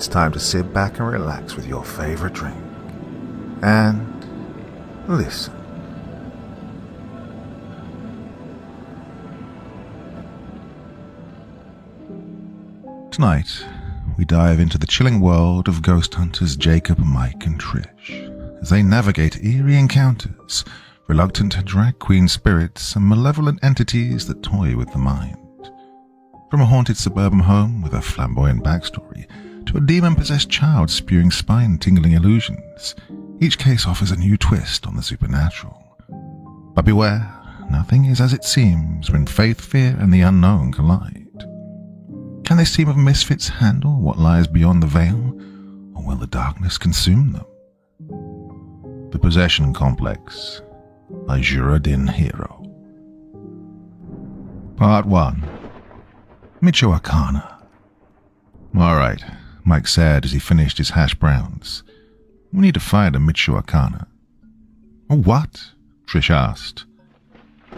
it's time to sit back and relax with your favorite drink. And listen. Tonight, we dive into the chilling world of ghost hunters Jacob, Mike, and Trish as they navigate eerie encounters, reluctant drag queen spirits, and malevolent entities that toy with the mind. From a haunted suburban home with a flamboyant backstory to a demon-possessed child spewing spine-tingling illusions, each case offers a new twist on the supernatural. But beware, nothing is as it seems when faith, fear, and the unknown collide. Can this team of misfits handle what lies beyond the veil, or will the darkness consume them? The Possession Complex by Juradin Hero. Part 1. Michoacana. All right, Mike said as he finished his hash browns. We need to find a Michoacana. What? Trish asked.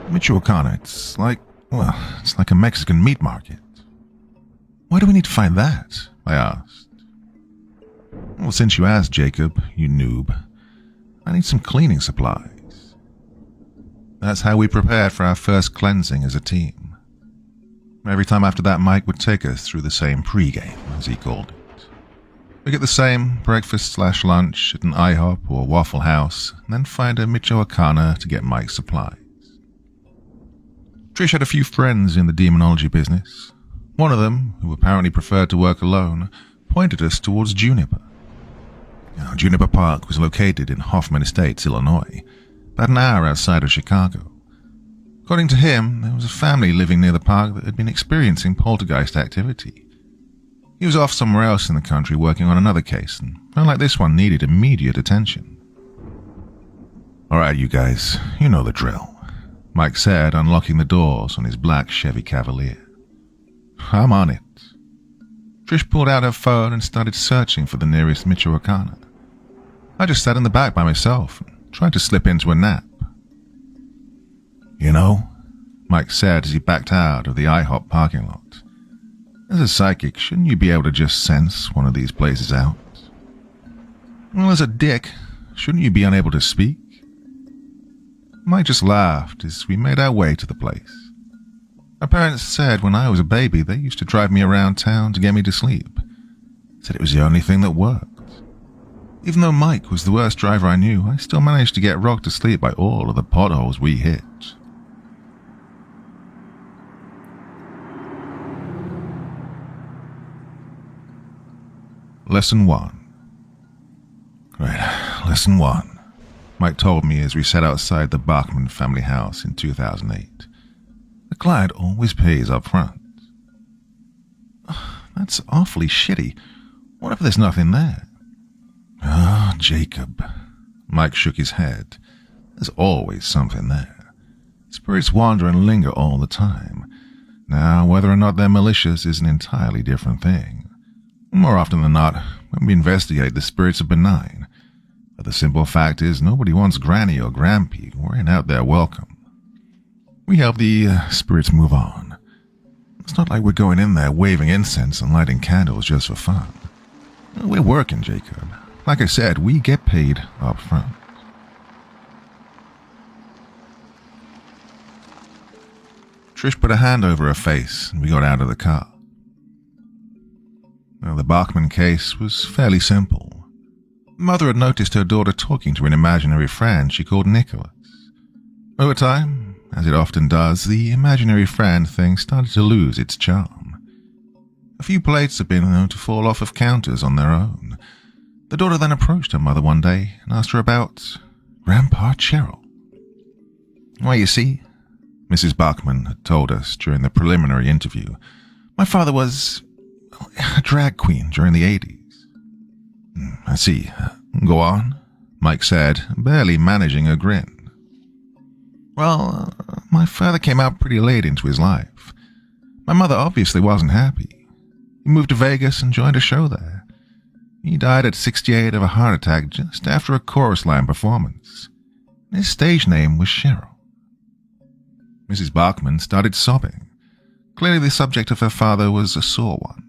Michoacana, it's like a Mexican meat market. Why do we need to find that? I asked. Well, since you asked, Jacob, you noob, I need some cleaning supplies. That's how we prepared for our first cleansing as a team. Every time after that, Mike would take us through the same pregame, as he called it. We get the same breakfast/lunch at an IHOP or Waffle House, and then find a Michoacana to get Mike's supplies. Trish had a few friends in the demonology business. One of them, who apparently preferred to work alone, pointed us towards Juniper. Juniper Park was located in Hoffman Estates, Illinois, about an hour outside of Chicago. According to him, there was a family living near the park that had been experiencing poltergeist activity. He was off somewhere else in the country working on another case, and felt like this one needed immediate attention. All right, you guys, you know the drill, Mike said, unlocking the doors on his black Chevy Cavalier. I'm on it. Trish pulled out her phone and started searching for the nearest Michoacana. I just sat in the back by myself and tried to slip into a nap. You know, Mike said as he backed out of the IHOP parking lot, as a psychic, shouldn't you be able to just sense one of these places out? Well, as a dick, shouldn't you be unable to speak? Mike just laughed as we made our way to the place. My parents said when I was a baby they used to drive me around town to get me to sleep. Said it was the only thing that worked. Even though Mike was the worst driver I knew, I still managed to get rocked to sleep by all of the potholes we hit. Lesson 1. Right, Lesson 1. Mike told me as we sat outside the Bachman family house in 2008. The client always pays up front. That's awfully shitty. What if there's nothing there? Ah, Jacob. Mike shook his head. There's always something there. Spirits wander and linger all the time. Now, whether or not they're malicious is an entirely different thing. More often than not, when we investigate, the spirits are benign. But the simple fact is, nobody wants Granny or Grampy worrying out their welcome. We help the spirits move on. It's not like we're going in there waving incense and lighting candles just for fun. We're working, Jacob. Like I said, we get paid up front. Trish put a hand over her face and we got out of the car. Well, the Bachman case was fairly simple. Mother had noticed her daughter talking to an imaginary friend she called Nicholas. Over time, as it often does, the imaginary friend thing started to lose its charm. A few plates had been known to fall off of counters on their own. The daughter then approached her mother one day and asked her about Grandpa Cheryl. Well, you see, Mrs. Bachman had told us during the preliminary interview, my father was a drag queen during the 80s. I see. Go on, Mike said, barely managing a grin. Well, my father came out pretty late into his life. My mother obviously wasn't happy. He moved to Vegas and joined a show there. He died at 68 of a heart attack just after a chorus line performance. His stage name was Cheryl. Mrs. Bachman started sobbing. Clearly the subject of her father was a sore one.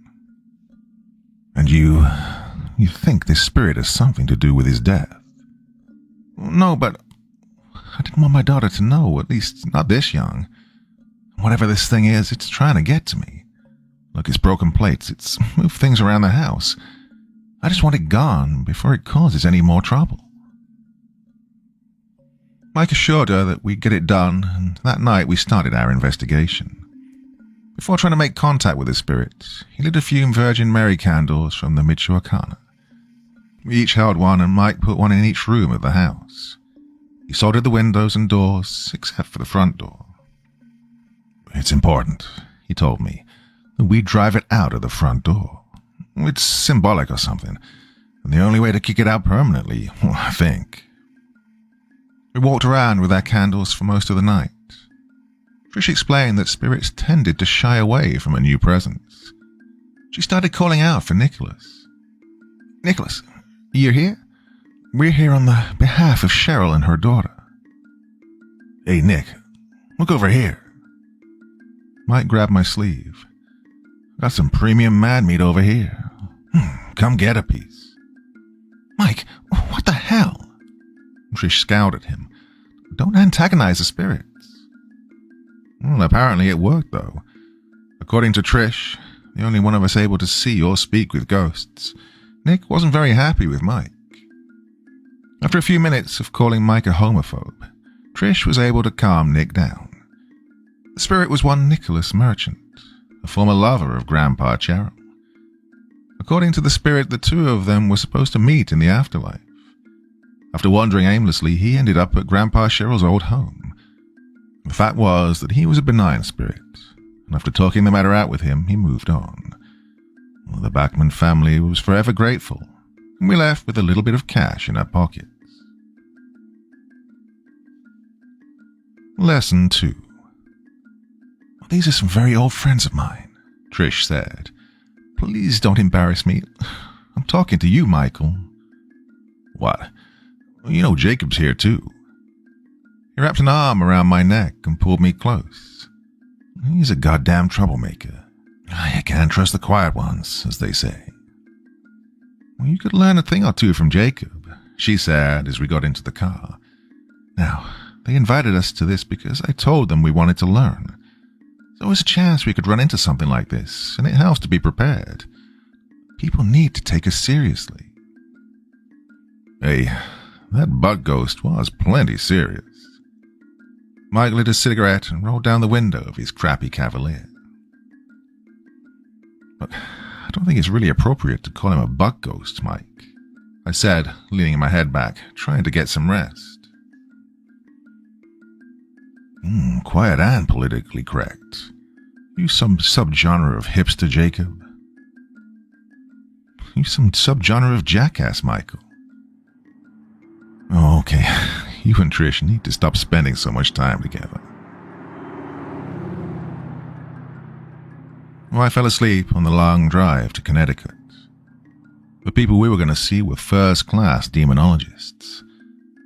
And you you think this spirit has something to do with his death. No, but I didn't want my daughter to know, at least not this young. Whatever this thing is, it's trying to get to me. Look, it's broken plates, it's moved things around the house. I just want it gone before it causes any more trouble. Mike assured her that we'd get it done, and that night we started our investigation. Before trying to make contact with the spirit, he lit a few Virgin Mary candles from the Michoacana. We each held one, and Mike put one in each room of the house. He soldered the windows and doors, except for the front door. It's important, he told me, that we drive it out of the front door. It's symbolic or something, and the only way to kick it out permanently, well, I think. We walked around with our candles for most of the night. Trish explained that spirits tended to shy away from a new presence. She started calling out for Nicholas. Nicholas, you're here? We're here on the behalf of Cheryl and her daughter. Hey, Nick, look over here. Mike grabbed my sleeve. Got some premium mad meat over here. Come get a piece. Mike, what the hell? Trish scowled at him. Don't antagonize the spirits. Well, apparently it worked, though. According to Trish, the only one of us able to see or speak with ghosts, Nick wasn't very happy with Mike. After a few minutes of calling Mike a homophobe, Trish was able to calm Nick down. The spirit was one Nicholas Merchant, a former lover of Grandpa Cheryl. According to the spirit, the two of them were supposed to meet in the afterlife. After wandering aimlessly, he ended up at Grandpa Cheryl's old home. The fact was that he was a benign spirit, and after talking the matter out with him, he moved on. Well, the Bachman family was forever grateful, and we left with a little bit of cash in our pockets. Lesson 2. These are some very old friends of mine, Trish said. Please don't embarrass me. I'm talking to you, Michael. What? You know Jacob's here, too. He wrapped an arm around my neck and pulled me close. He's a goddamn troublemaker. I can't trust the quiet ones, as they say. Well, you could learn a thing or two from Jacob, she said as we got into the car. Now, they invited us to this because I told them we wanted to learn. There was a chance we could run into something like this, and it helps to be prepared. People need to take us seriously. Hey, that bug ghost was plenty serious. Mike lit a cigarette and rolled down the window of his crappy Cavalier. But I don't think it's really appropriate to call him a bug ghost, Mike, I said, leaning my head back, trying to get some rest. Quiet and politically correct. You some subgenre of hipster, Jacob? You some subgenre of jackass, Michael? Oh, okay. You and Trish need to stop spending so much time together. Well, I fell asleep on the long drive to Connecticut. The people we were going to see were first-class demonologists.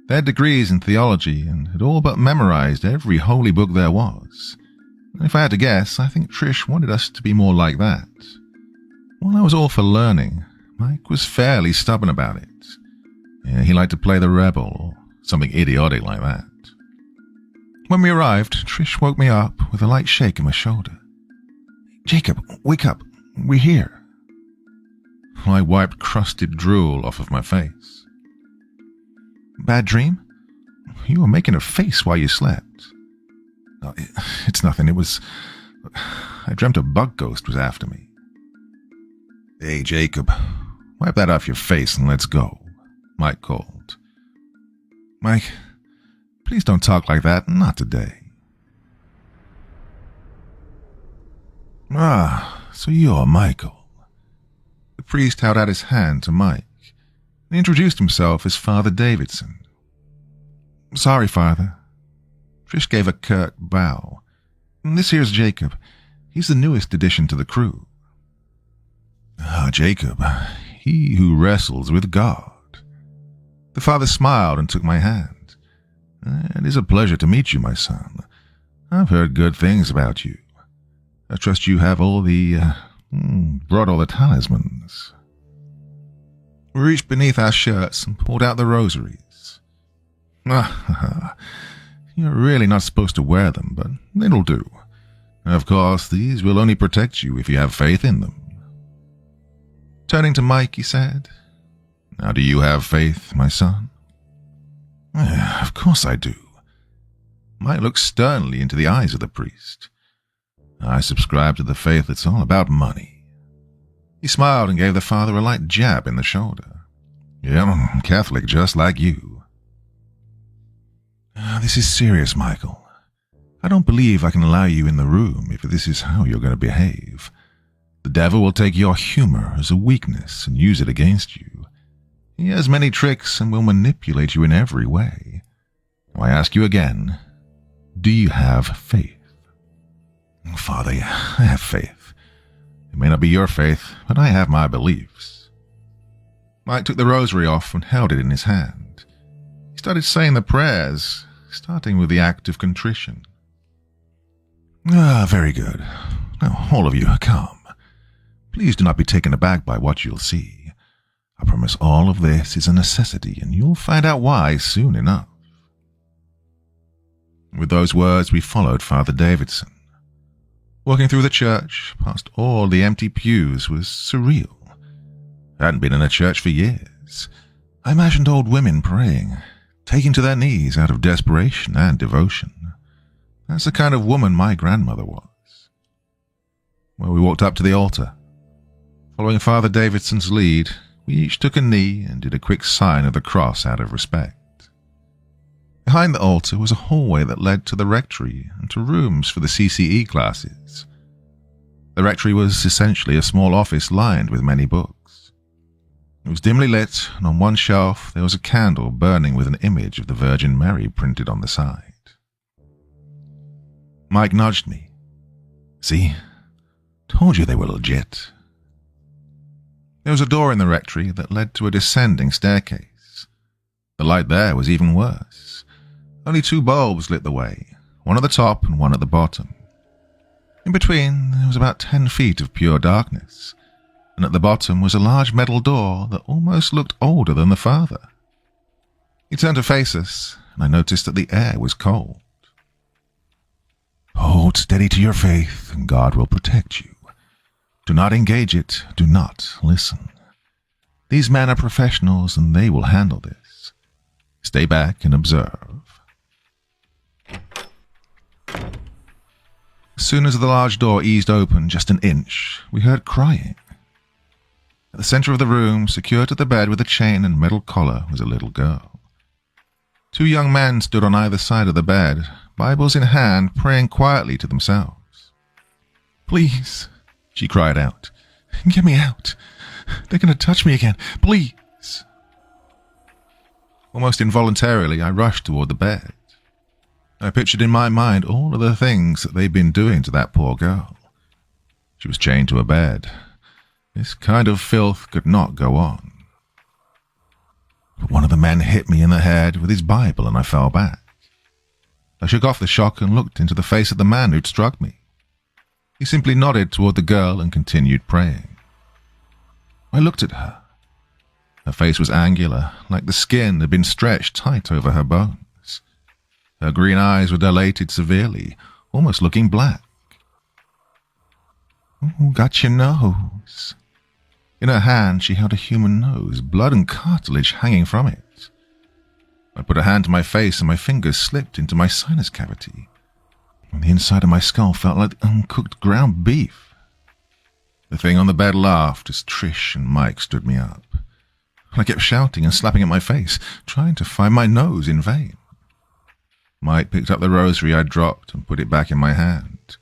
They had degrees in theology and had all but memorized every holy book there was. And if I had to guess, I think Trish wanted us to be more like that. While I was all for learning, Mike was fairly stubborn about it. Yeah, he liked to play the rebel or something idiotic like that. When we arrived, Trish woke me up with a light shake in my shoulder. Jacob, wake up. We're here. I wiped crusted drool off of my face. Bad dream? You were making a face while you slept. No, it's nothing. It was... I dreamt a bug ghost was after me. Hey, Jacob, wipe that off your face and let's go, Mike called. Mike, please don't talk like that. Not today. Ah, so you're Michael. The priest held out his hand to Mike and introduced himself as Father Davidson. Sorry, Father. Trish gave a curt bow. This here's Jacob. He's the newest addition to the crew. Ah, Jacob, he who wrestles with God. The father smiled and took my hand. It is a pleasure to meet you, my son. I've heard good things about you. I trust you have all the, brought all the talismans. We reached beneath our shirts and pulled out the rosaries. You're really not supposed to wear them, but it'll do. Of course, these will only protect you if you have faith in them. Turning to Mike, he said, "Now do you have faith, my son?" "Of course I do." Mike looked sternly into the eyes of the priest. "I subscribe to the faith that's all about money." He smiled and gave the father a light jab in the shoulder. "Yeah, I'm Catholic just like you." "This is serious, Michael. I don't believe I can allow you in the room if this is how you're going to behave. The devil will take your humor as a weakness and use it against you. He has many tricks and will manipulate you in every way. I ask you again, do you have faith?" "Father, I have faith. It may not be your faith, but I have my beliefs." Mike took the rosary off and held it in his hand. He started saying the prayers, starting with the act of contrition. Very good. Now, all of you, come. Please do not be taken aback by what you'll see. I promise all of this is a necessity, and you'll find out why soon enough." With those words, we followed Father Davidson. Walking through the church, past all the empty pews, was surreal. I hadn't been in a church for years. I imagined old women praying, taking to their knees out of desperation and devotion. That's the kind of woman my grandmother was. Well, we walked up to the altar. Following Father Davidson's lead, we each took a knee and did a quick sign of the cross out of respect. Behind the altar was a hallway that led to the rectory and to rooms for the CCE classes. The rectory was essentially a small office lined with many books. It was dimly lit, and on one shelf there was a candle burning with an image of the Virgin Mary printed on the side. Mike nudged me. "See? Told you they were legit." There was a door in the rectory that led to a descending staircase. The light there was even worse. Only 2 bulbs lit the way, one at the top and one at the bottom. In between, there was about 10 feet of pure darkness, and at the bottom was a large metal door that almost looked older than the father. He turned to face us, and I noticed that the air was cold. "Hold steady to your faith, and God will protect you. Do not engage it. Do not listen. These men are professionals, and they will handle this. Stay back and observe." As soon as the large door eased open just an inch, we heard crying. At the center of the room, secured to the bed with a chain and metal collar, was a little girl. 2 young men stood on either side of the bed, Bibles in hand, praying quietly to themselves. "Please," she cried out. "Get me out. They're going to touch me again. Please." Almost involuntarily, I rushed toward the bed. I pictured in my mind all of the things that they'd been doing to that poor girl. She was chained to a bed. This kind of filth could not go on. But one of the men hit me in the head with his Bible, and I fell back. I shook off the shock and looked into the face of the man who'd struck me. He simply nodded toward the girl and continued praying. I looked at her. Her face was angular, like the skin had been stretched tight over her bones. Her green eyes were dilated severely, almost looking black. "Oh, got your nose." In her hand, she held a human nose, blood and cartilage hanging from it. I put a hand to my face and my fingers slipped into my sinus cavity. And the inside of my skull felt like uncooked ground beef. The thing on the bed laughed as Trish and Mike stood me up. I kept shouting and slapping at my face, trying to find my nose in vain. Mike picked up the rosary I'd dropped and put it back in my hand.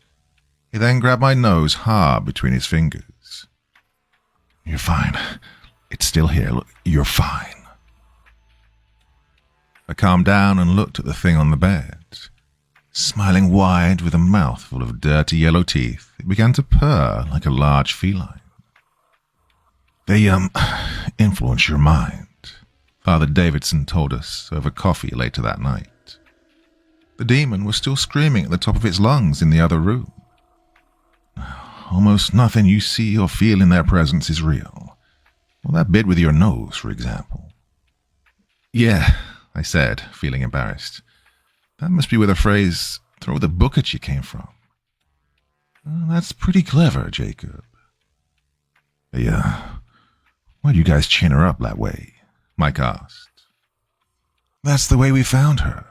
He then grabbed my nose hard between his fingers. "You're fine. It's still here. Look, you're fine." I calmed down and looked at the thing on the bed. Smiling wide with a mouthful of dirty yellow teeth, it began to purr like a large feline. "They, influence your mind," Father Davidson told us over coffee later that night. The demon was still screaming at the top of its lungs in the other room. "Almost nothing you see or feel in their presence is real. Well, that bit with your nose, for example. Yeah, I said, feeling embarrassed. That must be where the phrase, throw the book at you came from. Well, that's pretty clever, Jacob. Yeah. Why'd you guys chain her up that way? Mike asked. That's the way we found her.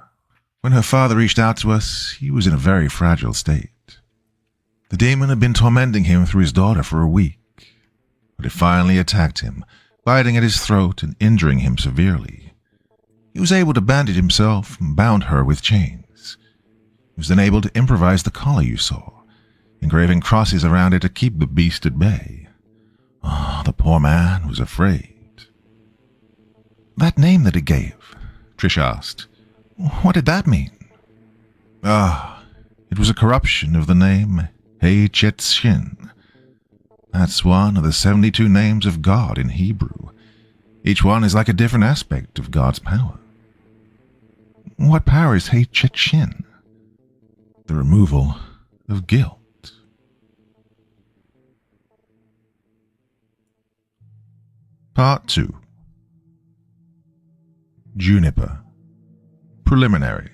When her father reached out to us, he was in a very fragile state. The demon had been tormenting him through his daughter for a week, but it finally attacked him, biting at his throat and injuring him severely. He was able to bandage himself and bound her with chains. He was then able to improvise the collar you saw, engraving crosses around it to keep the beast at bay. Oh, the poor man was afraid. That name that it gave, Trish asked, what did that mean? It was a corruption of the name Shin. That's one of the 72 names of God in Hebrew. Each one is like a different aspect of God's power. What power is Shin? The removal of guilt. Part 2. Juniper. Preliminaries.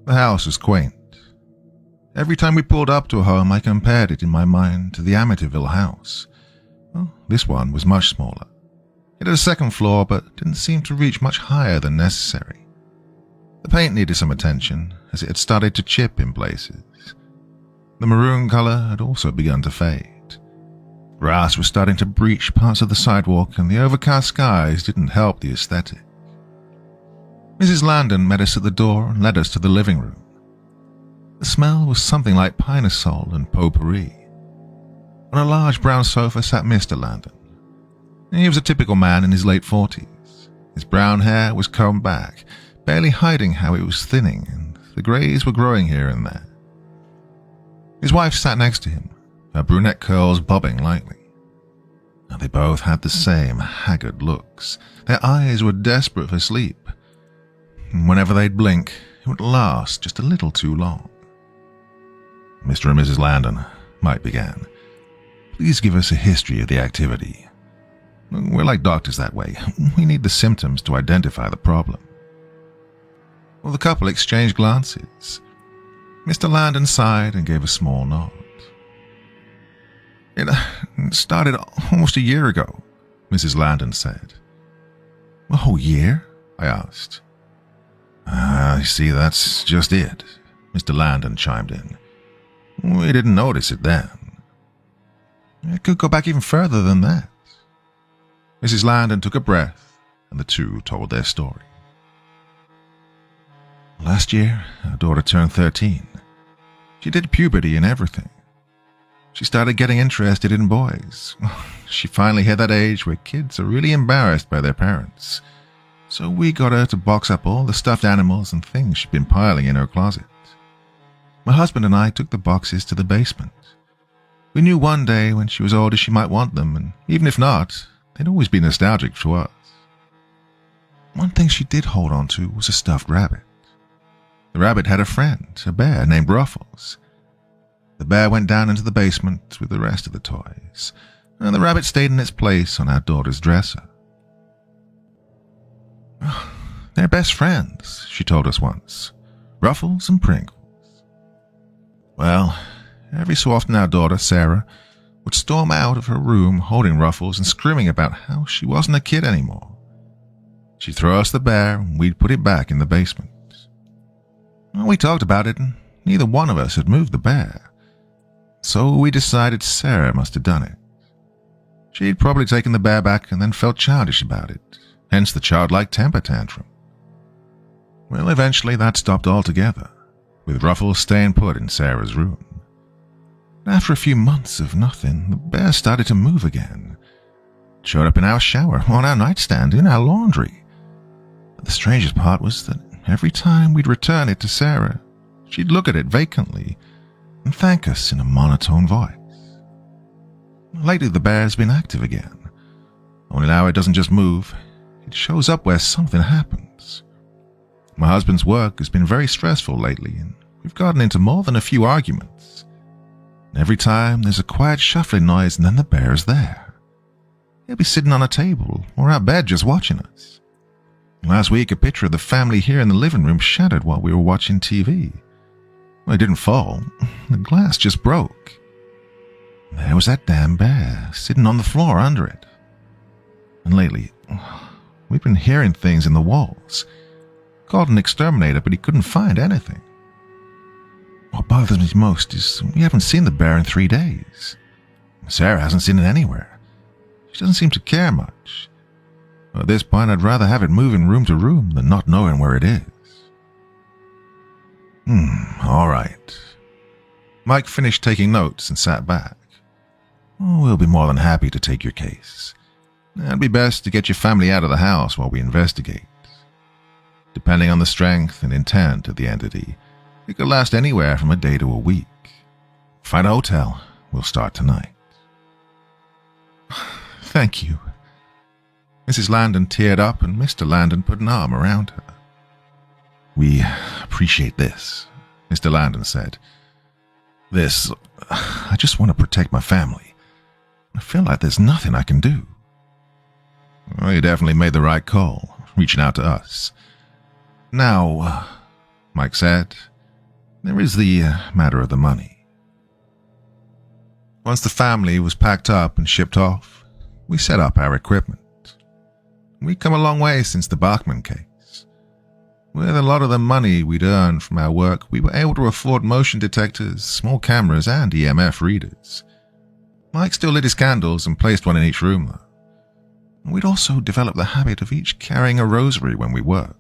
The house was quaint. Every time we pulled up to a home, I compared it in my mind to the Amityville house. Well, this one was much smaller. It had a second floor, but didn't seem to reach much higher than necessary. The paint needed some attention, as it had started to chip in places. The maroon color had also begun to fade. Grass was starting to breach parts of the sidewalk, and the overcast skies didn't help the aesthetic. Mrs. Landon met us at the door and led us to the living room. The smell was something like pine-sol and potpourri. On a large brown sofa sat Mr. Landon. He was a typical man in his late 40s. His brown hair was combed back, barely hiding how it was thinning, and the greys were growing here and there. His wife sat next to him, her brunette curls bobbing lightly. They both had the same haggard looks. Their eyes were desperate for sleep. Whenever they'd blink, it would last just a little too long. Mr. and Mrs. Landon, Mike began, please give us a history of the activity. We're like doctors that way. We need the symptoms to identify the problem. Well, the couple exchanged glances. Mr. Landon sighed and gave a small nod. It started almost a year ago, Mrs. Landon said. A whole year? I asked. I see, that's just it, Mr. Landon chimed in. We didn't notice it then. It could go back even further than that. Mrs. Landon took a breath, and the two told their story. Last year, our daughter turned 13. She did puberty and everything. She started getting interested in boys. She finally hit that age where kids are really embarrassed by their parents. So we got her to box up all the stuffed animals and things she'd been piling in her closet. My husband and I took the boxes to the basement. We knew one day when she was older she might want them, and even if not, they'd always be nostalgic to us. One thing she did hold on to was a stuffed rabbit. The rabbit had a friend, a bear named Ruffles. The bear went down into the basement with the rest of the toys, and the rabbit stayed in its place on our daughter's dresser. They're best friends, she told us once. Ruffles and Pringles. Well, every so often our daughter, Sara, would storm out of her room holding Ruffles and screaming about how she wasn't a kid anymore. She'd throw us the bear and we'd put it back in the basement. Well, we talked about it and neither one of us had moved the bear. So we decided Sara must have done it. She'd probably taken the bear back and then felt childish about it, hence the childlike temper tantrum. Well, eventually that stopped altogether, with Ruffles staying put in Sara's room. After a few months of nothing, the bear started to move again. It showed up in our shower, on our nightstand, in our laundry. But the strangest part was that every time we'd return it to Sara, she'd look at it vacantly and thank us in a monotone voice. Lately the bear's been active again. Only now it doesn't just move, it shows up where something happens. My husband's work has been very stressful lately, and we've gotten into more than a few arguments. Every time there's a quiet shuffling noise and then the bear is there. He'll be sitting on a table or our bed just watching us. Last week, a picture of the family here in the living room shattered while we were watching TV. Well, it didn't fall. The glass just broke. There was that damn bear sitting on the floor under it. And lately, we've been hearing things in the walls. Called an exterminator, but he couldn't find anything. What bothers me most is we haven't seen the bear in 3 days. Sara hasn't seen it anywhere. She doesn't seem to care much. At this point, I'd rather have it moving room to room than not knowing where it is. All right. Mike finished taking notes and sat back. We'll be more than happy to take your case. It'd be best to get your family out of the house while we investigate. Depending on the strength and intent of the entity, it could last anywhere from a day to a week. Find a hotel. We'll start tonight. Thank you. Mrs. Landon teared up and Mr. Landon put an arm around her. We appreciate this, Mr. Landon said. I just want to protect my family. I feel like there's nothing I can do. Well, you definitely made the right call, reaching out to us. Now, Mike said, there is the matter of the money. Once the family was packed up and shipped off, we set up our equipment. We'd come a long way since the Bachman case. With a lot of the money we'd earned from our work, we were able to afford motion detectors, small cameras, and EMF readers. Mike still lit his candles and placed one in each room, though. We'd also developed the habit of each carrying a rosary when we worked.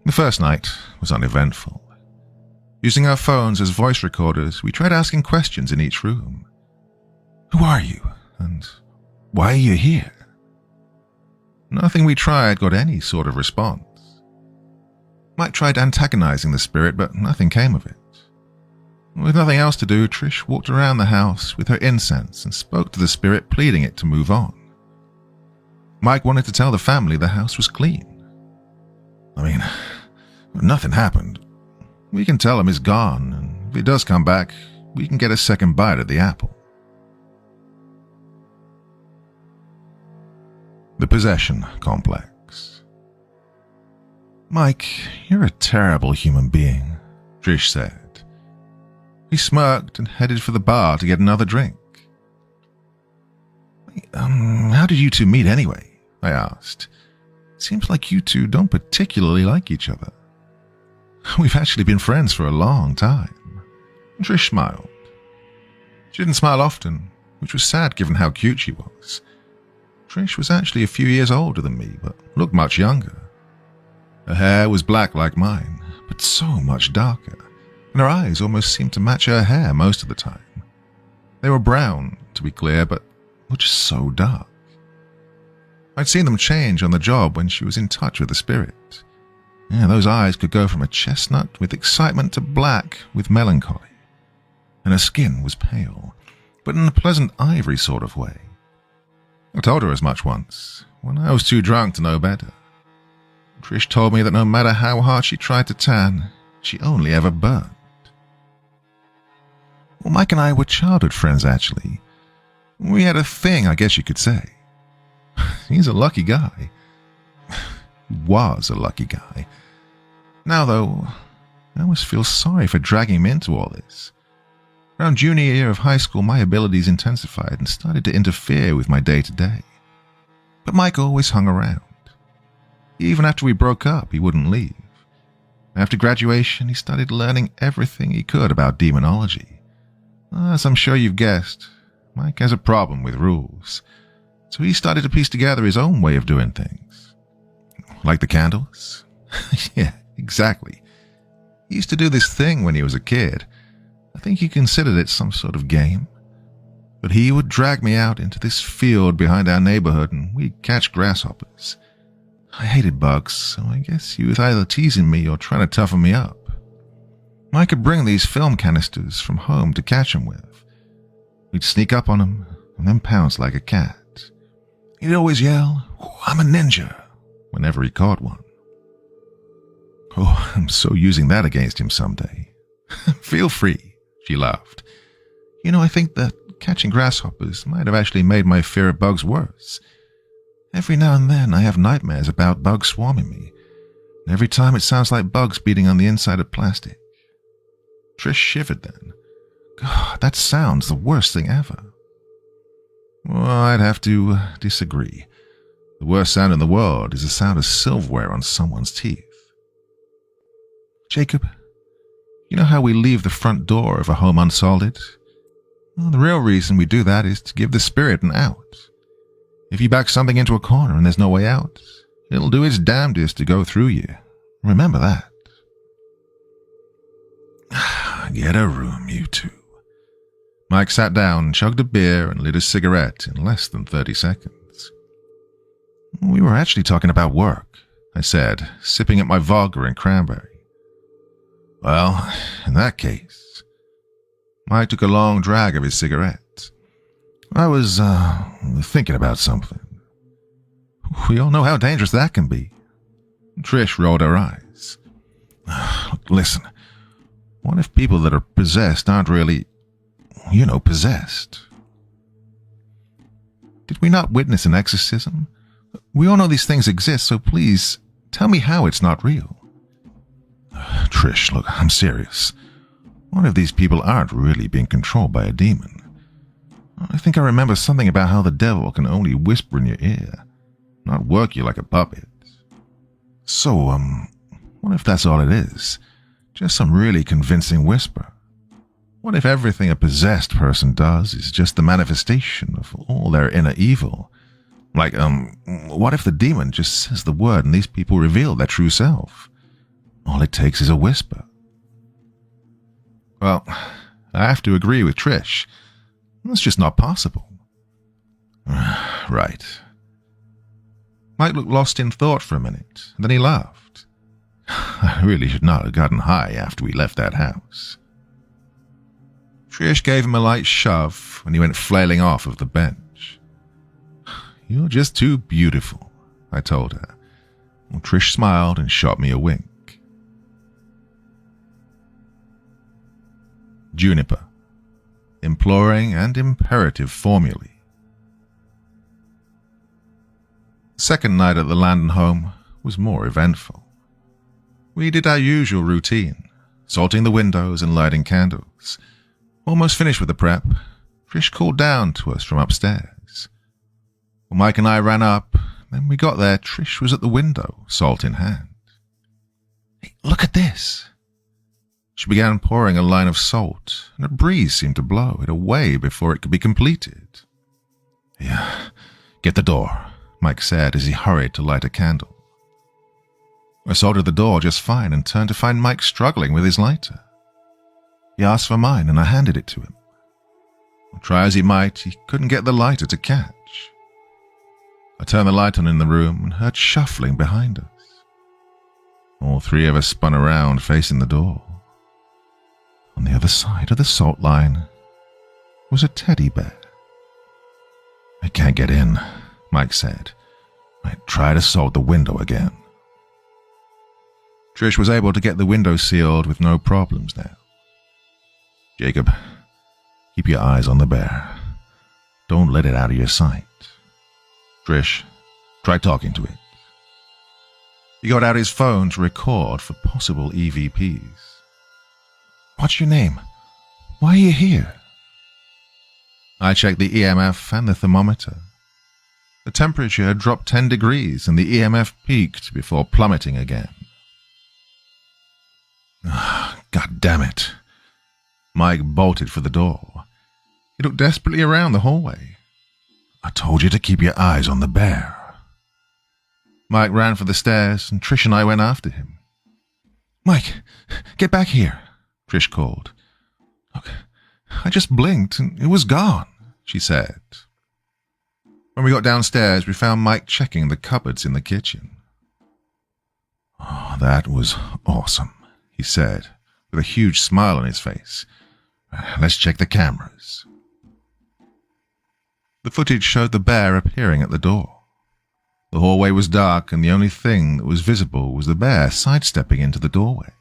The first night was uneventful. Using our phones as voice recorders, we tried asking questions in each room. Who are you? And why are you here? Nothing we tried got any sort of response. Mike tried antagonizing the spirit, but nothing came of it. With nothing else to do, Trish walked around the house with her incense and spoke to the spirit, pleading it to move on. Mike wanted to tell the family the house was clean. Nothing happened. We can tell him he's gone, and if he does come back, we can get a second bite at the apple. The Possession Complex. Mike, you're a terrible human being, Trish said. He smirked and headed for the bar to get another drink. How did you two meet anyway? I asked. Seems like you two don't particularly like each other. We've actually been friends for a long time. Trish smiled. She didn't smile often, which was sad given how cute she was. Trish was actually a few years older than me, but looked much younger. Her hair was black like mine, but so much darker, and her eyes almost seemed to match her hair most of the time. They were brown, to be clear, but were just so dark. I'd seen them change on the job when she was in touch with the spirit. Yeah, those eyes could go from a chestnut with excitement to black with melancholy. And her skin was pale, but in a pleasant ivory sort of way. I told her as much once, when I was too drunk to know better. Trish told me that no matter how hard she tried to tan, she only ever burned. Well, Mike and I were childhood friends, actually. We had a thing, I guess you could say. He's a lucky guy. Was a lucky guy. Now, though, I almost feel sorry for dragging him into all this. Around junior year of high school, my abilities intensified and started to interfere with my day-to-day. But Mike always hung around. Even after we broke up, he wouldn't leave. After graduation, he started learning everything he could about demonology. As I'm sure you've guessed, Mike has a problem with rules. So he started to piece together his own way of doing things. Like the candles? Yeah, exactly. He used to do this thing when he was a kid. I think he considered it some sort of game. But he would drag me out into this field behind our neighborhood and we'd catch grasshoppers. I hated bugs, so I guess he was either teasing me or trying to toughen me up. I could bring these film canisters from home to catch him with. We'd sneak up on him and then pounce like a cat. He'd always yell, "Oh, I'm a ninja," whenever he caught one. Oh, I'm so using that against him someday. Feel free, She laughed. I think that catching grasshoppers might have actually made my fear of bugs worse. Every now and then I have nightmares about bugs swarming me, and every time it sounds like bugs beating on the inside of plastic. Trish shivered then. God, that sounds the worst thing ever. Well, I'd have to disagree. The worst sound in the world is the sound of silverware on someone's teeth. Jacob, you know how we leave the front door of a home unsoldered? Well, the real reason we do that is to give the spirit an out. If you back something into a corner and there's no way out, it'll do its damnedest to go through you. Remember that. Get a room, you two. Mike sat down, chugged a beer, and lit a cigarette in less than 30 seconds. We were actually talking about work, I said, sipping at my vodka and cranberry. Well, in that case... Mike took a long drag of his cigarette. I was, thinking about something. We all know how dangerous that can be. Trish rolled her eyes. Listen, what if people that are possessed aren't really, possessed? Did we not witness an exorcism? We all know these things exist, so please, tell me how it's not real. Trish, look, I'm serious. What if these people aren't really being controlled by a demon? I think I remember something about how the devil can only whisper in your ear, not work you like a puppet. So, what if that's all it is? Just some really convincing whisper? What if everything a possessed person does is just the manifestation of all their inner evil? Like, what if the demon just says the word and these people reveal their true self? All it takes is a whisper. Well, I have to agree with Trish. That's just not possible. Right. Mike looked lost in thought for a minute, and then he laughed. I really should not have gotten high after we left that house. Trish gave him a light shove when he went flailing off of the bench. You're just too beautiful, I told her. Well, Trish smiled and shot me a wink. Juniper. Imploring and imperative formulae. Second night at the Landon home was more eventful. We did our usual routine, salting the windows and lighting candles. Almost finished with the prep, Trish called down to us from upstairs. Well, Mike and I ran up. When we got there, Trish was at the window, salt in hand. Hey, look at this. She began pouring a line of salt, and a breeze seemed to blow it away before it could be completed. Yeah, get the door, Mike said as he hurried to light a candle. I soldered the door just fine and turned to find Mike struggling with his lighter. He asked for mine, and I handed it to him. Try as he might, he couldn't get the lighter to catch. I turned the light on in the room and heard shuffling behind us. All three of us spun around, facing the door. On the other side of the salt line was a teddy bear. I can't get in, Mike said. I tried to salt the window again. Trish was able to get the window sealed with no problems now. Jacob, keep your eyes on the bear. Don't let it out of your sight. Trish, try talking to it. He got out his phone to record for possible EVPs. What's your name? Why are you here? I checked the EMF and the thermometer. The temperature had dropped 10 degrees and the EMF peaked before plummeting again. God damn it. Mike bolted for the door. He looked desperately around the hallway. I told you to keep your eyes on the bear. Mike ran for the stairs and Trish and I went after him. Mike, get back here, Trish called. Look, I just blinked and it was gone, she said. When we got downstairs, we found Mike checking the cupboards in the kitchen. Oh, that was awesome, he said, with a huge smile on his face. Let's check the cameras. The footage showed the bear appearing at the door. The hallway was dark and the only thing that was visible was the bear sidestepping into the doorway.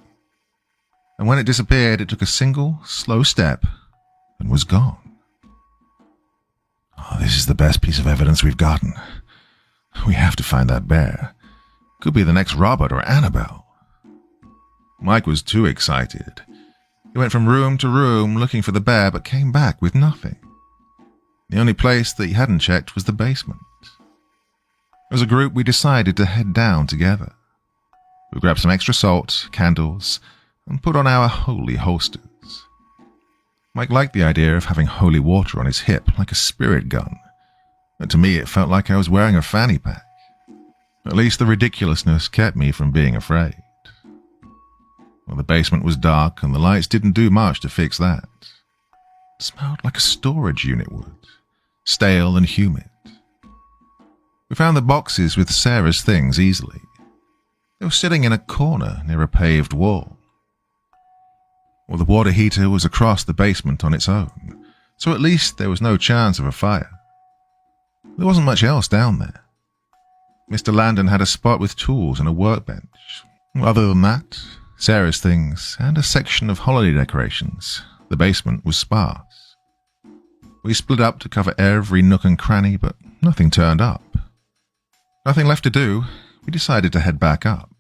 and when it disappeared, it took a single, slow step and was gone. Oh, this is the best piece of evidence we've gotten. We have to find that bear. Could be the next Robert or Annabelle. Mike was too excited. He went from room to room looking for the bear, but came back with nothing. The only place that he hadn't checked was the basement. As a group, we decided to head down together. We grabbed some extra salt, candles, and put on our holy holsters. Mike liked the idea of having holy water on his hip like a spirit gun, but to me it felt like I was wearing a fanny pack. At least the ridiculousness kept me from being afraid. Well, the basement was dark and the lights didn't do much to fix that. It smelled like a storage unit would, stale and humid. We found the boxes with Sarah's things easily. They were sitting in a corner near a paved wall. Well, the water heater was across the basement on its own, so at least there was no chance of a fire. There wasn't much else down there. Mr. Landon had a spot with tools and a workbench. Other than that, Sarah's things and a section of holiday decorations, the basement was sparse. We split up to cover every nook and cranny, but nothing turned up. Nothing left to do, we decided to head back up.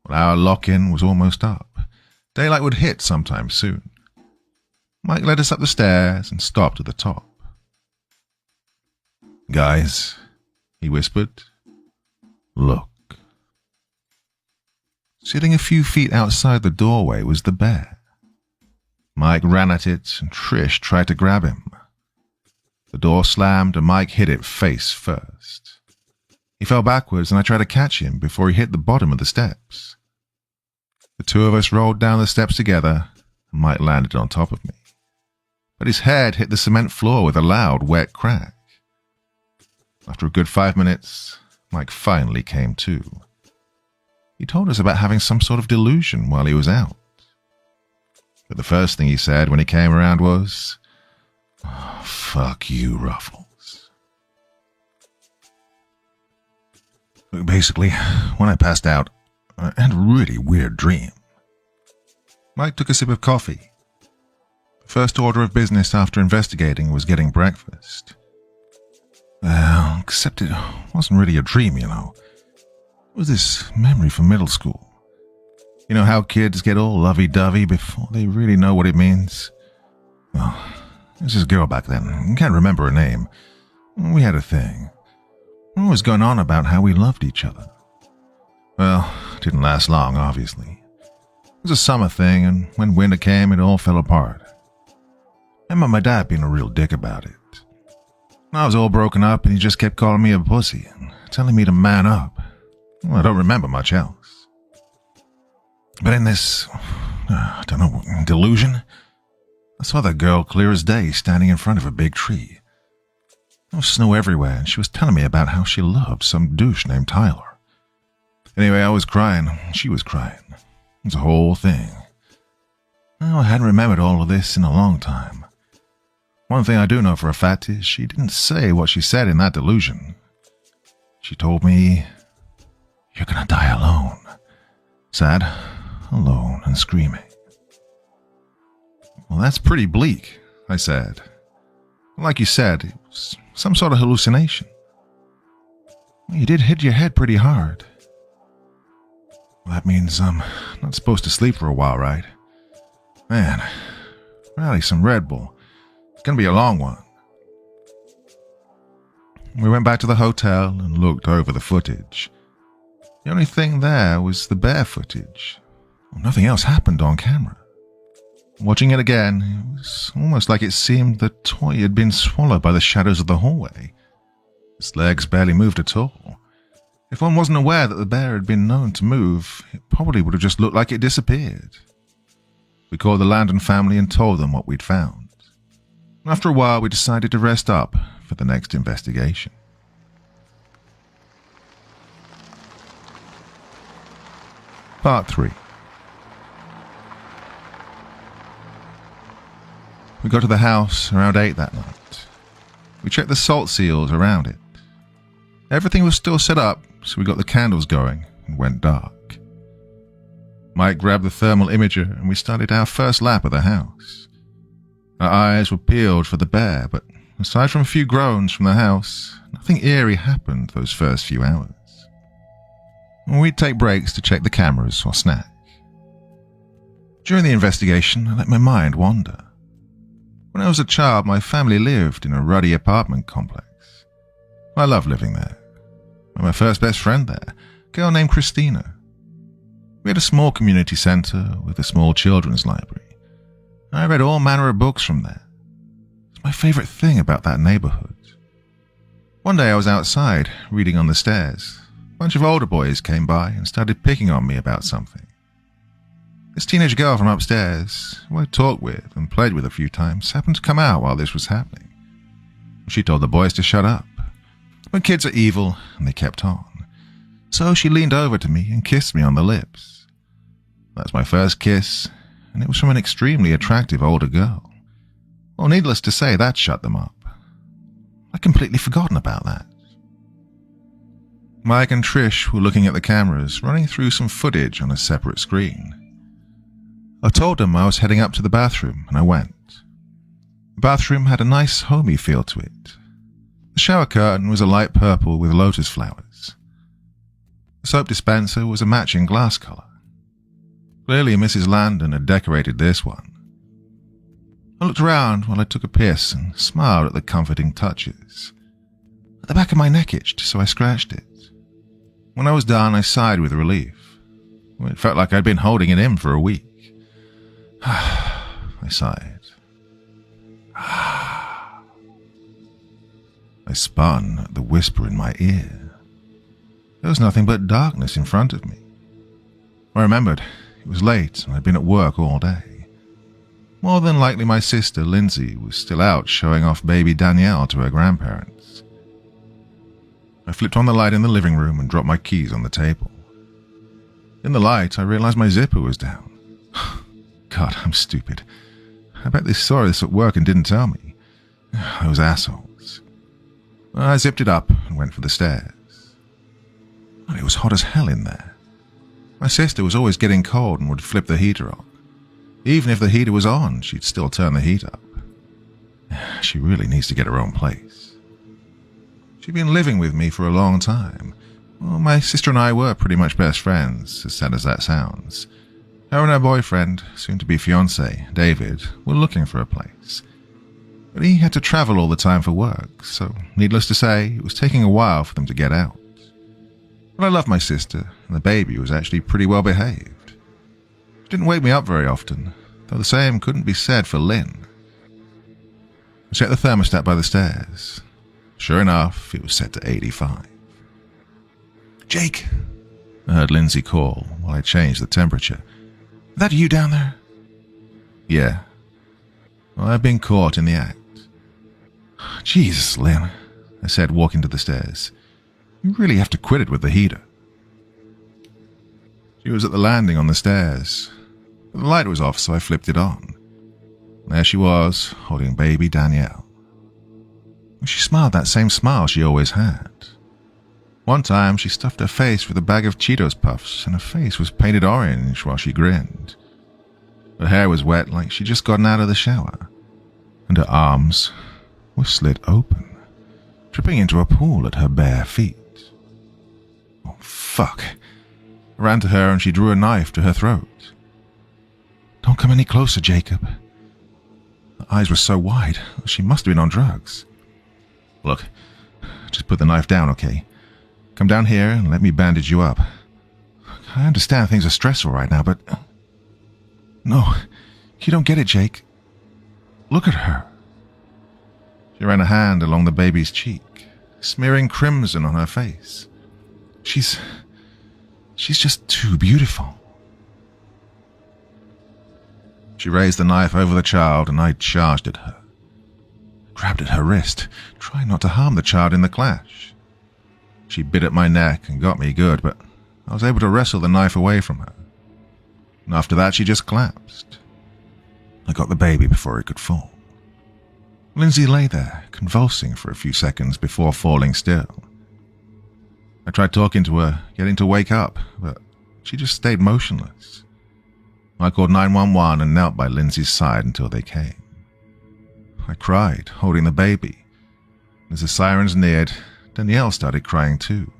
Well, our lock-in was almost up. Daylight would hit sometime soon. Mike led us up the stairs and stopped at the top. "Guys," he whispered, "look." Sitting a few feet outside the doorway was the bear. Mike ran at it and Trish tried to grab him. The door slammed and Mike hit it face first. He fell backwards and I tried to catch him before he hit the bottom of the steps. The two of us rolled down the steps together and Mike landed on top of me. But his head hit the cement floor with a loud, wet crack. After a good 5 minutes, Mike finally came to. He told us about having some sort of delusion while he was out. But the first thing he said when he came around was, "Oh, fuck you, Ruffles." Basically, when I passed out, I had a really weird dream. Mike took a sip of coffee. The first order of business after investigating was getting breakfast. Well, except it wasn't really a dream, you know. It was this memory from middle school. You know how kids get all lovey-dovey before they really know what it means? Well, there's this girl back then. I can't remember her name. We had a thing. We always going on about how we loved each other. Well, it didn't last long, obviously. It was a summer thing, and when winter came, it all fell apart. I remember my dad being a real dick about it. I was all broken up, and he just kept calling me a pussy and telling me to man up. Well, I don't remember much else. But in this, I don't know, delusion, I saw that girl clear as day standing in front of a big tree. There was snow everywhere, and she was telling me about how she loved some douche named Tyler. Anyway, I was crying, and she was crying. It was a whole thing. Well, I hadn't remembered all of this in a long time. One thing I do know for a fact is she didn't say what she said in that delusion. She told me, "You're gonna die alone. Sad, alone, and screaming." "Well, that's pretty bleak," I said. "Like you said, it was some sort of hallucination." "Well, you did hit your head pretty hard." "Well, that means I'm not supposed to sleep for a while, right? Man, rally some Red Bull. It's gonna be a long one." We went back to the hotel and looked over the footage. The only thing there was the bear footage. Nothing else happened on camera. Watching it again, it was almost like it seemed the toy had been swallowed by the shadows of the hallway. Its legs barely moved at all. If one wasn't aware that the bear had been known to move, it probably would have just looked like it disappeared. We called the Landon family and told them what we'd found. After a while, we decided to rest up for the next investigation. Part 3. We got to the house around 8 that night. We checked the salt seals around it. Everything was still set up, so we got the candles going and went dark. Mike grabbed the thermal imager and we started our first lap of the house. Our eyes were peeled for the bear, but aside from a few groans from the house, nothing eerie happened those first few hours. We'd take breaks to check the cameras or snack. During the investigation, I let my mind wander. When I was a child, my family lived in a ruddy apartment complex. I loved living there. I had my first best friend there, a girl named Christina. We had a small community centre with a small children's library. I read all manner of books from there. It was my favourite thing about that neighbourhood. One day I was outside, reading on the stairs. A bunch of older boys came by and started picking on me about something. This teenage girl from upstairs, who I talked with and played with a few times, happened to come out while this was happening. She told the boys to shut up. But kids are evil, and they kept on. So she leaned over to me and kissed me on the lips. That's my first kiss, and it was from an extremely attractive older girl. Well, needless to say, that shut them up. I'd completely forgotten about that. Mike and Trish were looking at the cameras, running through some footage on a separate screen. I told them I was heading up to the bathroom, and I went. The bathroom had a nice homey feel to it. The shower curtain was a light purple with lotus flowers. The soap dispenser was a matching glass colour. Clearly Mrs. Landon had decorated this one. I looked around while I took a piss and smiled at the comforting touches. The back of my neck itched, so I scratched it. When I was done, I sighed with relief. It felt like I'd been holding it in for a week. I sighed. I spun at the whisper in my ear. There was nothing but darkness in front of me. I remembered it was late and I'd been at work all day. More than likely my sister, Lindsay, was still out showing off baby Danielle to her grandparents. I flipped on the light in the living room and dropped my keys on the table. In the light, I realized my zipper was down. God, I'm stupid. I bet they saw this at work and didn't tell me. Those assholes. I zipped it up and went for the stairs. It was hot as hell in there. My sister was always getting cold and would flip the heater on. Even if the heater was on, she'd still turn the heat up. She really needs to get her own place. She'd been living with me for a long time. Well, my sister and I were pretty much best friends, as sad as that sounds. Her and her boyfriend, soon-to-be fiancé, David, were looking for a place. But he had to travel all the time for work, so needless to say, it was taking a while for them to get out. But I loved my sister, and the baby was actually pretty well behaved. She didn't wake me up very often, though the same couldn't be said for Lynn. I checked the thermostat by the stairs. Sure enough, it was set to 85. "Jake," I heard Lindsay call while I changed the temperature. "Is that you down there?" "Yeah." Well, I've been caught in the act. "Jesus, Lynn," I said, walking to the stairs. "You really have to quit it with the heater." She was at the landing on the stairs. The light was off, so I flipped it on. There she was, holding baby Danielle. She smiled that same smile she always had. One time, she stuffed her face with a bag of Cheetos Puffs, and her face was painted orange while she grinned. Her hair was wet like she'd just gotten out of the shower, and her arms were slit open, dripping into a pool at her bare feet. Oh, fuck. I ran to her and she drew a knife to her throat. "Don't come any closer, Jacob." Her eyes were so wide, she must have been on drugs. "Look, just put the knife down, okay? Come down here and let me bandage you up. I understand things are stressful right now, but... No, you don't get it, Jake. Look at her." She ran a hand along the baby's cheek, smearing crimson on her face. She's just too beautiful." She raised the knife over the child and I charged at her. Grabbed at her wrist, trying not to harm the child in the clash. She bit at my neck and got me good, but I was able to wrestle the knife away from her. And after that, she just collapsed. I got the baby before it could fall. Lindsay lay there, convulsing for a few seconds before falling still. I tried talking to her, getting to wake up, but she just stayed motionless. I called 911 and knelt by Lindsay's side until they came. I cried, holding the baby. As the sirens neared, Danielle started crying too.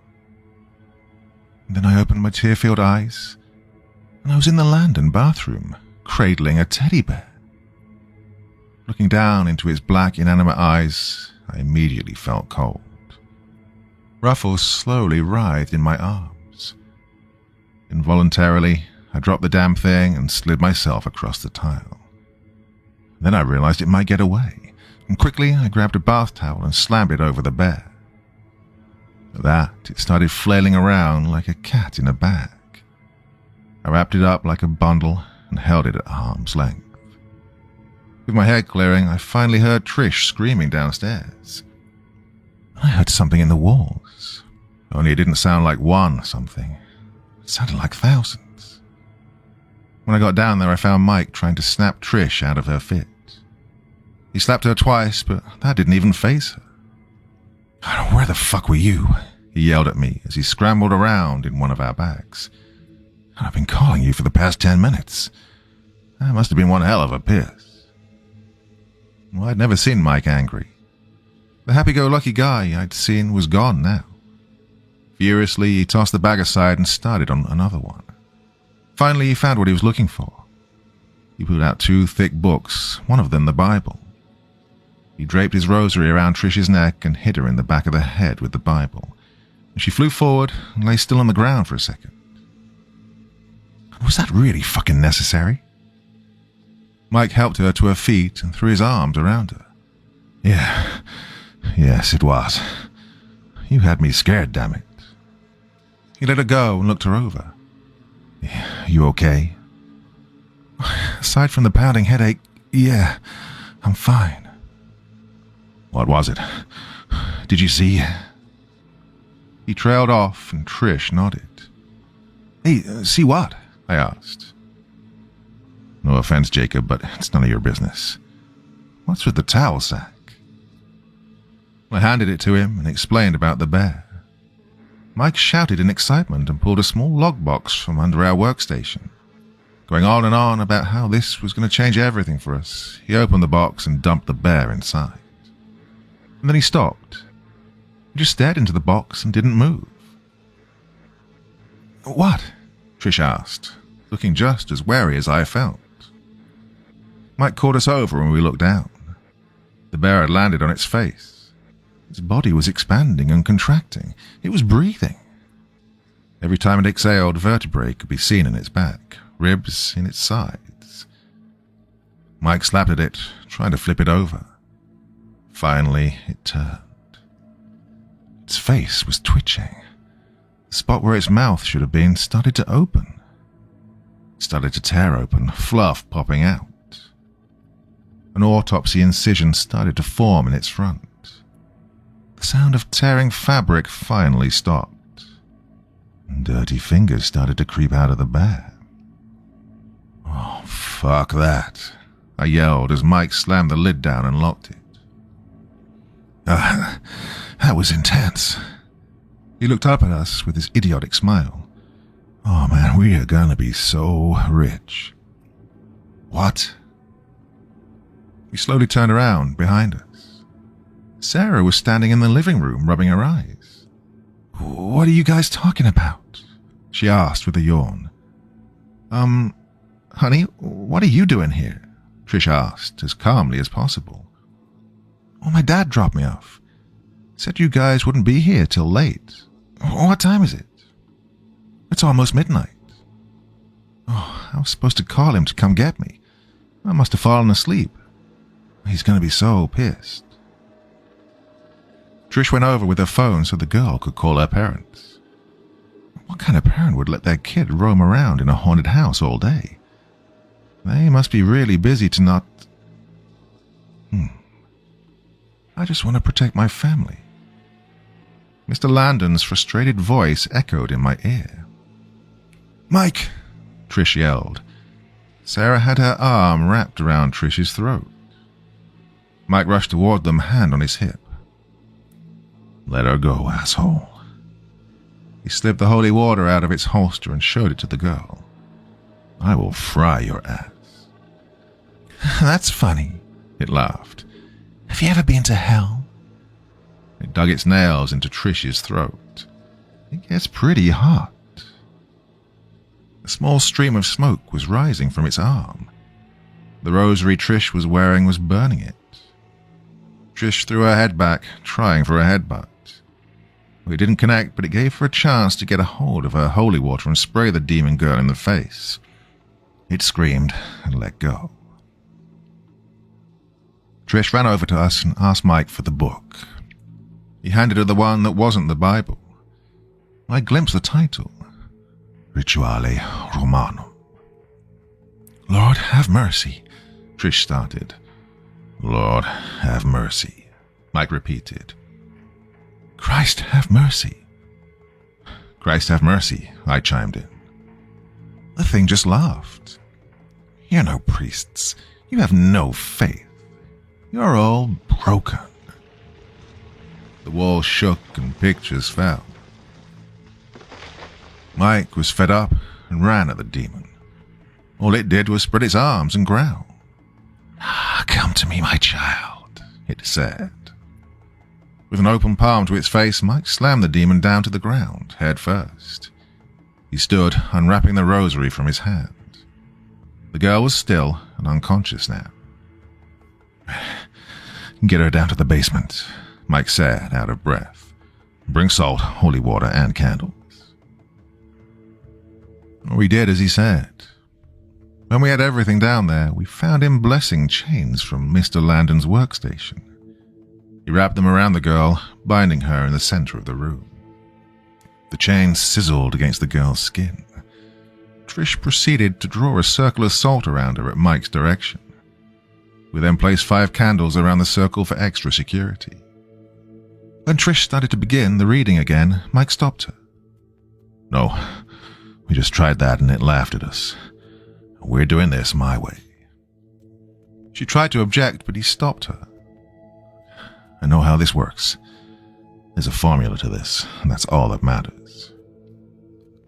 And then I opened my tear-filled eyes, and I was in the Landon bathroom, cradling a teddy bear. Looking down into his black, inanimate eyes, I immediately felt cold. Ruffles slowly writhed in my arms. Involuntarily, I dropped the damn thing and slid myself across the tile. Then I realized it might get away, and quickly I grabbed a bath towel and slammed it over the bear. At that, it started flailing around like a cat in a bag. I wrapped it up like a bundle and held it at arm's length. With my head clearing, I finally heard Trish screaming downstairs. I heard something in the walls, only it didn't sound like one something. It sounded like thousands. When I got down there, I found Mike trying to snap Trish out of her fit. He slapped her twice, but that didn't even faze her. "Where the fuck were you?" he yelled at me as he scrambled around in one of our bags. "I've been calling you for the past 10 minutes. That must have been one hell of a piss." Well, I'd never seen Mike angry. The happy-go-lucky guy I'd seen was gone now. Furiously, he tossed the bag aside and started on another one. Finally, he found what he was looking for. He pulled out 2 thick books, one of them the Bible. He draped his rosary around Trish's neck and hit her in the back of the head with the Bible. She flew forward and lay still on the ground for a second. Was that really fucking necessary? Mike helped her to her feet and threw his arms around her. Yes, it was. You had me scared, damn it. He let her go and looked her over. "You okay?" "Aside from the pounding headache, yeah, I'm fine." "What was it? Did you see?" He trailed off and Trish nodded. "Hey, see what?" I asked. "No offense, Jacob, but it's none of your business. What's with the towel sack?" I handed it to him and explained about the bear. Mike shouted in excitement and pulled a small log box from under our workstation. Going on and on about how this was going to change everything for us, he opened the box and dumped the bear inside. And then he stopped. He just stared into the box and didn't move. "What?" Trish asked, looking just as wary as I felt. Mike called us over and we looked down. The bear had landed on its face. Its body was expanding and contracting. It was breathing. Every time it exhaled, vertebrae could be seen in its back, ribs in its sides. Mike slapped at it, trying to flip it over. Finally, it turned. Its face was twitching. The spot where its mouth should have been started to open. It started to tear open, fluff popping out. An autopsy incision started to form in its front. The sound of tearing fabric finally stopped. Dirty fingers started to creep out of the bear. "Oh, fuck that," I yelled as Mike slammed the lid down and locked it. That was intense." He looked up at us with his idiotic smile. "Oh man, we are gonna be so rich." "What?" We slowly turned around behind us. Sara was standing in the living room rubbing her eyes. "What are you guys talking about?" she asked with a yawn. Honey, what are you doing here?" Trish asked as calmly as possible. "Oh, my dad dropped me off. Said you guys wouldn't be here till late. What time is it?" "It's almost midnight." "Oh, I was supposed to call him to come get me. I must have fallen asleep. He's going to be so pissed." Trish went over with her phone so the girl could call her parents. What kind of parent would let their kid roam around in a haunted house all day? They must be really busy to not... I just want to protect my family. Mr. Landon's frustrated voice echoed in my ear. "Mike!" Trish yelled. Sara had her arm wrapped around Trish's throat. Mike rushed toward them, hand on his hip. "Let her go, asshole." He slipped the holy water out of its holster and showed it to the girl. I will fry your ass." "That's funny," it laughed. "Have you ever been to hell?" It dug its nails into Trish's throat. "It gets pretty hot." A small stream of smoke was rising from its arm. The rosary Trish was wearing was burning it. Trish threw her head back, trying for a headbutt. It didn't connect, but it gave her a chance to get a hold of her holy water and spray the demon girl in the face. It screamed and let go. Trish ran over to us and asked Mike for the book. He handed her the one that wasn't the Bible. I glimpsed the title, Rituale Romanum. "Lord, have mercy," Trish started. "Lord, have mercy," Mike repeated. "Christ, have mercy." "Christ, have mercy," I chimed in. The thing just laughed. "You're no priests. You have no faith. You're all broken." The wall shook and pictures fell. Mike was fed up and ran at the demon. All it did was spread its arms and growl. "Come to me, my child," it said. With an open palm to its face, Mike slammed the demon down to the ground, head first. He stood, unwrapping the rosary from his hand. The girl was still and unconscious now. "Get her down to the basement," Mike said, out of breath. "Bring salt, holy water, and candles." We did as he said. When we had everything down there, we found him blessing chains from Mr. Landon's workstation. He wrapped them around the girl, binding her in the center of the room. The chains sizzled against the girl's skin. Trish proceeded to draw a circle of salt around her at Mike's direction. We then placed 5 candles around the circle for extra security. When Trish started to begin the reading again, Mike stopped her. "No, we just tried that and it laughed at us. We're doing this my way." She tried to object, but he stopped her. "I know how this works. There's a formula to this, and that's all that matters."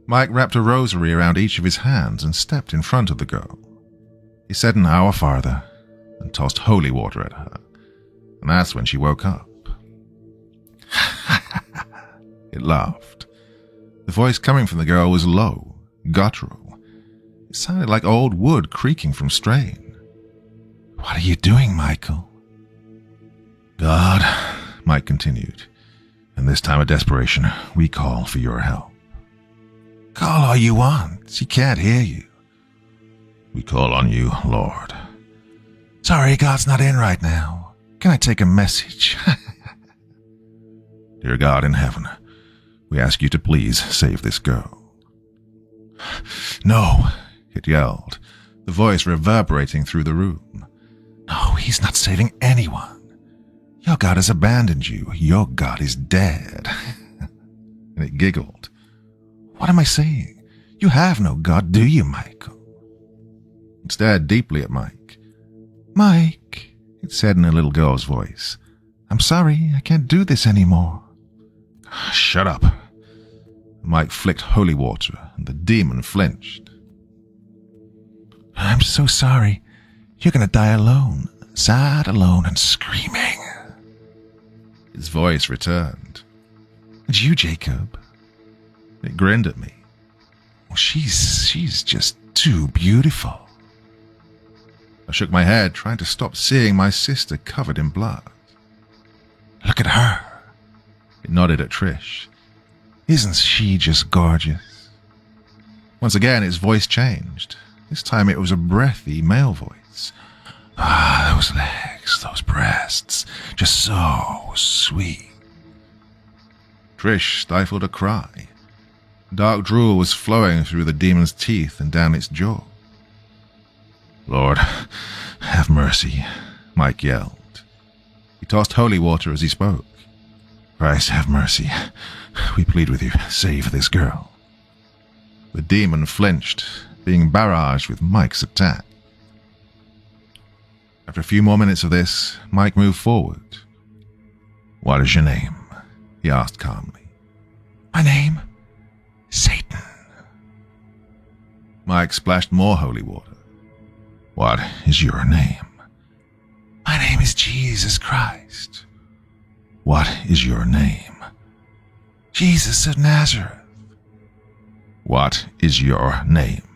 Mike wrapped a rosary around each of his hands and stepped in front of the girl. He said an Our Father and tossed holy water at her, and that's when she woke up. It laughed. The voice coming from the girl was low, guttural. It sounded like old wood creaking from strain. "What are you doing, Michael?" "God," Mike continued, "in this time of desperation, we call for your help." "Call all you want. He can't hear you." "We call on you, Lord." "Sorry, God's not in right now. Can I take a message?" "Dear God in heaven, we ask you to please save this girl." "No," it yelled, the voice reverberating through the room. "No, he's not saving anyone. Your God has abandoned you. Your God is dead." And it giggled. "What am I saying? You have no God, do you, Michael?" It stared deeply at Mike. "Mike," it said in a little girl's voice, "I'm sorry, I can't do this anymore." "Shut up." Mike flicked holy water, and the demon flinched. "I'm so sorry. You're going to die alone, sad, alone, and screaming." His voice returned. "It's you, Jacob." It grinned at me. "Well, she's just too beautiful." I shook my head, trying to stop seeing my sister covered in blood. "Look at her." It nodded at Trish. "Isn't she just gorgeous?" Once again, its voice changed. This time it was a breathy male voice. "Ah, those legs, those breasts, just so sweet." Trish stifled a cry. Dark drool was flowing through the demon's teeth and down its jaw. "Lord, have mercy," Mike yelled. He tossed holy water as he spoke. "Christ, have mercy. We plead with you, save this girl." The demon flinched, being barraged with Mike's attack. After a few more minutes of this, Mike moved forward. "What is your name?" he asked calmly. "My name? Satan." Mike splashed more holy water. What is your name? My name is Jesus Christ. What is your name? Jesus of Nazareth. What is your name?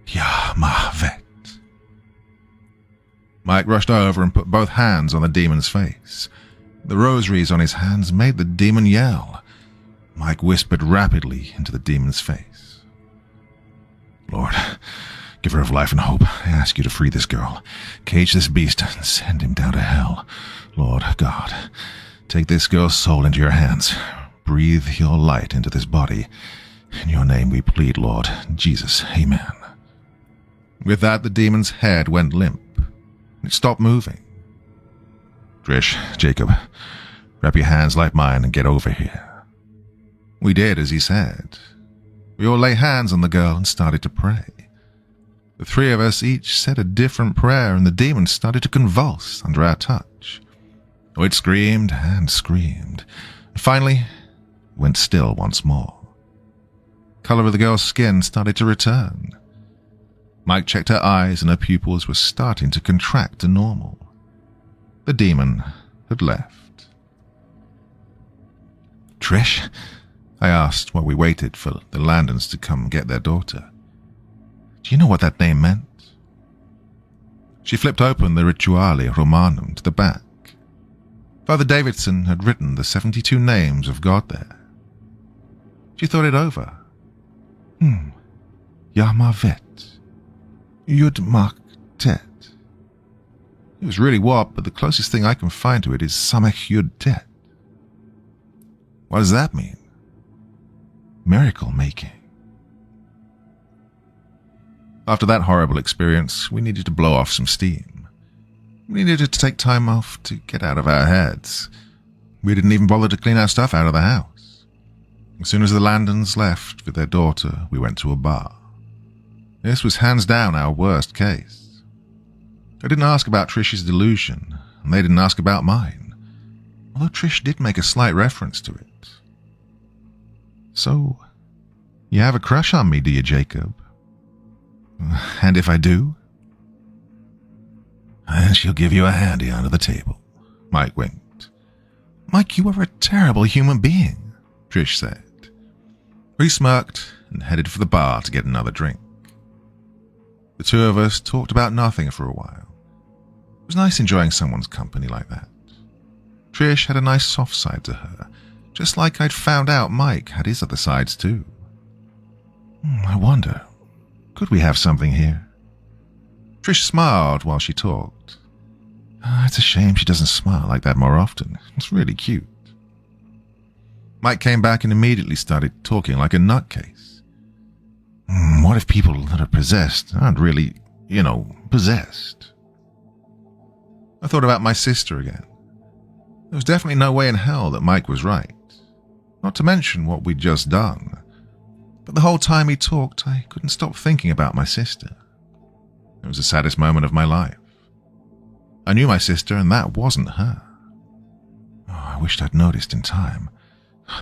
Yahmavet. Mike rushed over and put both hands on the demon's face. The rosaries on his hands made the demon yell. Mike whispered rapidly into the demon's face. Lord, giver of life and hope, I ask you to free this girl, cage this beast, and send him down to hell. Lord God, take this girl's soul into your hands. Breathe your light into this body. In your name we plead, Lord Jesus. Amen. With that, the demon's head went limp. It stopped moving. Trish, Jacob, wrap your hands like mine and get over here. We did as he said. We all lay hands on the girl and started to pray. The three of us each said a different prayer, and the demon started to convulse under our touch. Oh, it screamed and screamed. And finally, went still once more. Color of the girl's skin started to return. Mike checked her eyes, and her pupils were starting to contract to normal. The demon had left. Trish? I asked while we waited for the Landons to come get their daughter. Do you know what that name meant? She flipped open the Rituale Romanum to the back. Father Davidson had written the 72 names of God there. She thought it over. Yahmavet. Yud-Mak-Tet. It was really warped, but the closest thing I can find to it is Samech Yud-Tet. What does that mean? Miracle making. After that horrible experience, we needed to blow off some steam. We needed to take time off to get out of our heads. We didn't even bother to clean our stuff out of the house. As soon as the Landons left with their daughter, we went to a bar. This was hands down our worst case. I didn't ask about Trish's delusion, and they didn't ask about mine, although Trish did make a slight reference to it. So, you have a crush on me, do you, Jacob? And if I do? And she'll give you a handy under the table. Mike winked. Mike, you are a terrible human being, Trish said. We smirked and headed for the bar to get another drink. The two of us talked about nothing for a while. It was nice enjoying someone's company like that. Trish had a nice soft side to her, just like I'd found out Mike had his other sides too. I wonder, could we have something here? Trish smiled while she talked. It's a shame she doesn't smile like that more often. It's really cute. Mike came back and immediately started talking like a nutcase. What if people that are possessed aren't really, possessed? I thought about my sister again. There was definitely no way in hell that Mike was right. Not to mention what we'd just done. But the whole time he talked, I couldn't stop thinking about my sister. It was the saddest moment of my life. I knew my sister, and that wasn't her. I wished I'd noticed in time.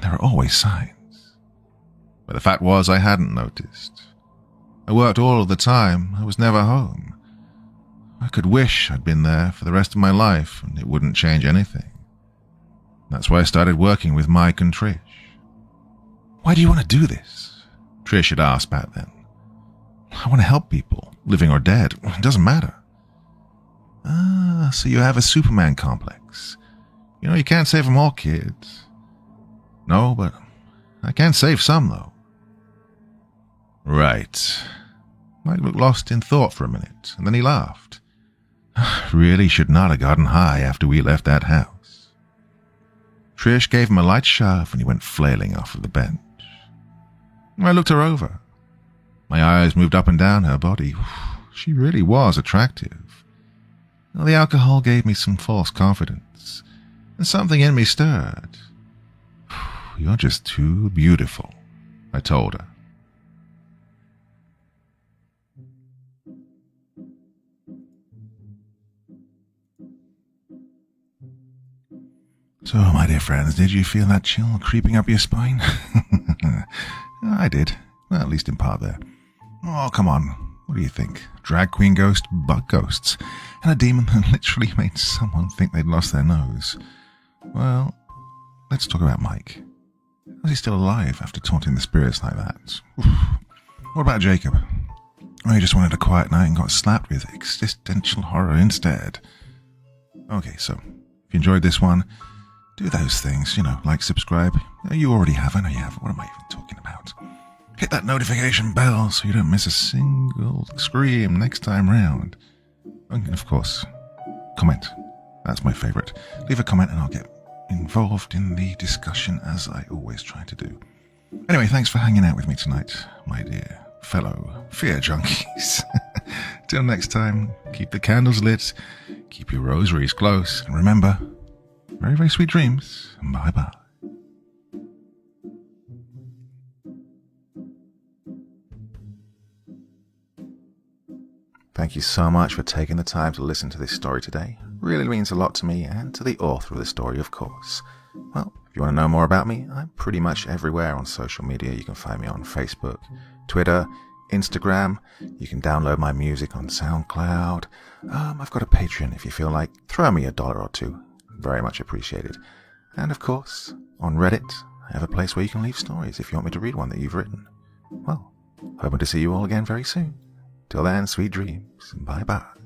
There are always signs. But the fact was I hadn't noticed. I worked all of the time. I was never home. I could wish I'd been there for the rest of my life, and it wouldn't change anything. That's why I started working with Mike and Trish. Why do you want to do this? Trish had asked back then. I want to help people, living or dead. It doesn't matter. So you have a Superman complex. You can't save them all, kids. No, but I can save some, though. Right. Mike looked lost in thought for a minute, and then he laughed. Really should not have gotten high after we left that house. Trish gave him a light shove, and he went flailing off of the bench. I looked her over. My eyes moved up and down her body. She really was attractive. The alcohol gave me some false confidence, and something in me stirred. You're just too beautiful, I told her. So, my dear friends, did you feel that chill creeping up your spine? I did, well, at least in part there. Oh, come on. What do you think? Drag queen ghost, bug ghosts, and a demon that literally made someone think they'd lost their nose. Well, let's talk about Mike. Was he still alive after taunting the spirits like that? Oof. What about Jacob? Or he just wanted a quiet night and got slapped with existential horror instead? Okay, so if you enjoyed this one, do those things, like subscribe. You already have, I know you have. What am I even talking about? Hit that notification bell so you don't miss a single scream next time round. And of course, comment. That's my favourite. Leave a comment and I'll get involved in the discussion as I always try to do. Anyway, thanks for hanging out with me tonight, my dear fellow fear junkies. Till next time, keep the candles lit, keep your rosaries close, and remember, very, very sweet dreams. Bye-bye. Thank you so much for taking the time to listen to this story today. Really means a lot to me and to the author of the story, of course. Well, if you want to know more about me, I'm pretty much everywhere on social media. You can find me on Facebook, Twitter, Instagram. You can download my music on SoundCloud. I've got a Patreon if you feel like. Throw me $1 or $2. Very much appreciated. And of course, on Reddit, I have a place where you can leave stories if you want me to read one that you've written. Well, hoping to see you all again very soon. Till then, sweet dreams. Bye-bye.